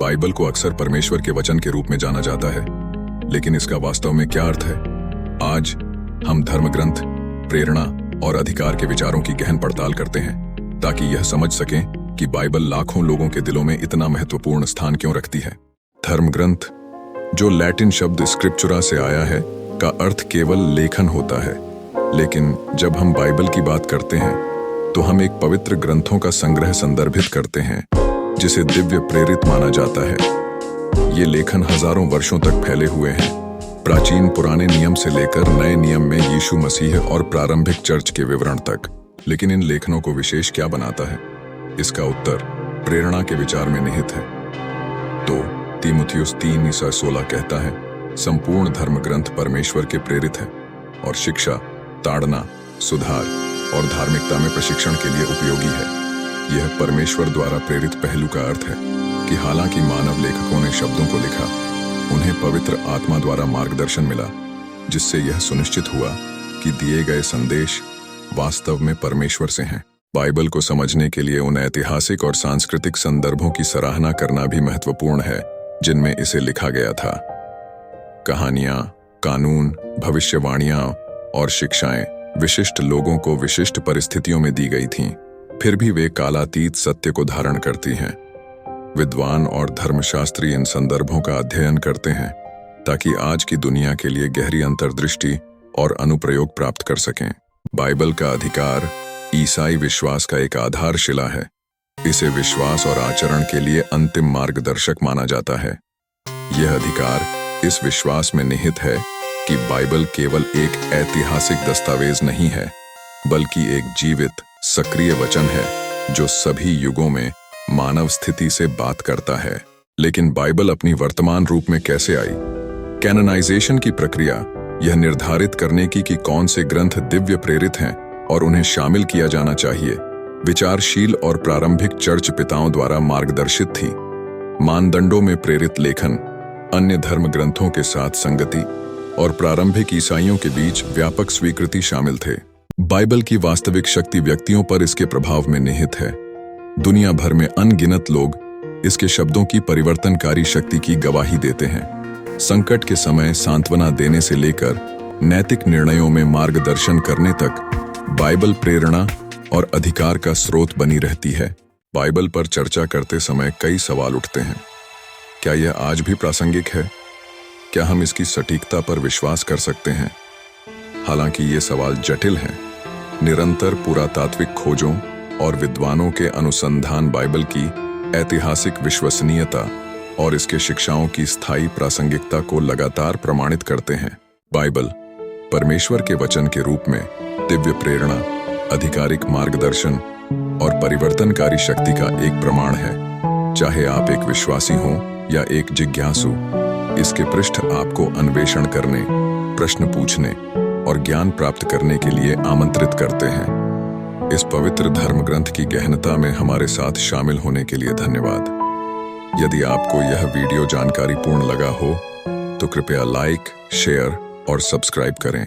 Bible को अक्सर परमेश्वर के वचन के रूप में जाना जाता है, लेकिन इसका वास्तव में क्या अर्थ है? आज हम धर्मग्रंथ, प्रेरणा और अधिकार के विचारों की गहन पड़ताल करते हैं ताकि यह समझ सकें कि बाइबल लाखों लोगों के दिलों में इतना महत्वपूर्ण स्थान क्यों रखती है। धर्मग्रंथ, जो लैटिन शब्द स्क्रिप्चुरा से आया है, का अर्थ केवल लेखन होता है, लेकिन जब हम बाइबल की बात करते हैं तो हम एक पवित्र ग्रंथों का संग्रह संदर्भित करते हैं जिसे दिव्य प्रेरित माना जाता है। ये लेखन हजारों वर्षों तक फैले हुए हैं, प्राचीन पुराने नियम से लेकर नए नियम में यीशु मसीह और प्रारंभिक चर्च के विवरण तक। लेकिन इन लेखनों को विशेष क्या बनाता है? इसका उत्तर प्रेरणा के विचार में निहित है। तो तीमुथियुस 3:16 कहता है, संपूर्ण धर्म ग्रंथ परमेश्वर के प्रेरित है और शिक्षा, ताड़ना, सुधार और धार्मिकता में प्रशिक्षण के लिए उपयोगी है। यह परमेश्वर द्वारा प्रेरित पहलू का अर्थ है कि हालांकि मानव लेखकों ने शब्दों को लिखा, उन्हें पवित्र आत्मा द्वारा मार्गदर्शन मिला, जिससे यह सुनिश्चित हुआ कि दिए गए संदेश वास्तव में परमेश्वर से हैं। बाइबल को समझने के लिए उन ऐतिहासिक और सांस्कृतिक संदर्भों की सराहना करना भी महत्वपूर्ण है जिनमें इसे लिखा गया था। कहानियां, कानून, भविष्यवाणियां और शिक्षाएं विशिष्ट लोगों को विशिष्ट परिस्थितियों में दी गई थीं, फिर भी वे कालातीत सत्य को धारण करती हैं। विद्वान और धर्मशास्त्री इन संदर्भों का अध्ययन करते हैं ताकि आज की दुनिया के लिए गहरी अंतर्दृष्टि और अनुप्रयोग प्राप्त कर सकें। बाइबल का अधिकार ईसाई विश्वास का एक आधारशिला है। इसे विश्वास और आचरण के लिए अंतिम मार्गदर्शक माना जाता है। यह अधिकार इस विश्वास में निहित है कि बाइबल केवल एक ऐतिहासिक दस्तावेज नहीं है, बल्कि एक जीवित, सक्रिय वचन है जो सभी युगों में मानव स्थिति से बात करता है। लेकिन बाइबल अपनी वर्तमान रूप में कैसे आई? कैनोनाइजेशन की प्रक्रिया यह निर्धारित करने की कि कौन से ग्रंथ दिव्य प्रेरित हैं और उन्हें शामिल किया जाना चाहिए, विचारशील और प्रारंभिक चर्च पिताओं द्वारा मार्गदर्शित थी। मानदंडों में प्रेरित लेखन, अन्य धर्म ग्रंथों के साथ संगति और प्रारंभिक ईसाइयों के बीच व्यापक स्वीकृति शामिल थे। बाइबल की वास्तविक शक्ति व्यक्तियों पर इसके प्रभाव में निहित है। दुनिया भर में अनगिनत लोग इसके शब्दों की परिवर्तनकारी शक्ति की गवाही देते हैं। संकट के समय सांत्वना देने से लेकर नैतिक निर्णयों में मार्गदर्शन करने तक बाइबल प्रेरणा और अधिकार का स्रोत बनी रहती है। बाइबल पर चर्चा करते समय कई सवाल उठते हैं। क्या यह आज भी प्रासंगिक है? क्या हम इसकी सटीकता पर विश्वास कर सकते हैं? हालांकि ये सवाल जटिल हैं, निरंतर पुरातात्विक खोजों और विद्वानों के अनुसंधान बाइबल की ऐतिहासिक विश्वसनीयता और इसके शिक्षाओं की स्थायी प्रासंगिकता को लगातार प्रमाणित करते हैं। बाइबल परमेश्वर के वचन के रूप में दिव्य प्रेरणा, आधिकारिक मार्गदर्शन और परिवर्तनकारी शक्ति का एक प्रमाण है। चाहे आप एक विश्वासी हों या एक जिज्ञासु, इसके पृष्ठ आपको अन्वेषण करने, प्रश्न पूछने और ज्ञान प्राप्त करने के लिए आमंत्रित करते हैं। इस पवित्र धर्म ग्रंथ की गहनता में हमारे साथ शामिल होने के लिए धन्यवाद। यदि आपको यह वीडियो जानकारीपूर्ण लगा हो तो कृपया लाइक, शेयर और सब्सक्राइब करें।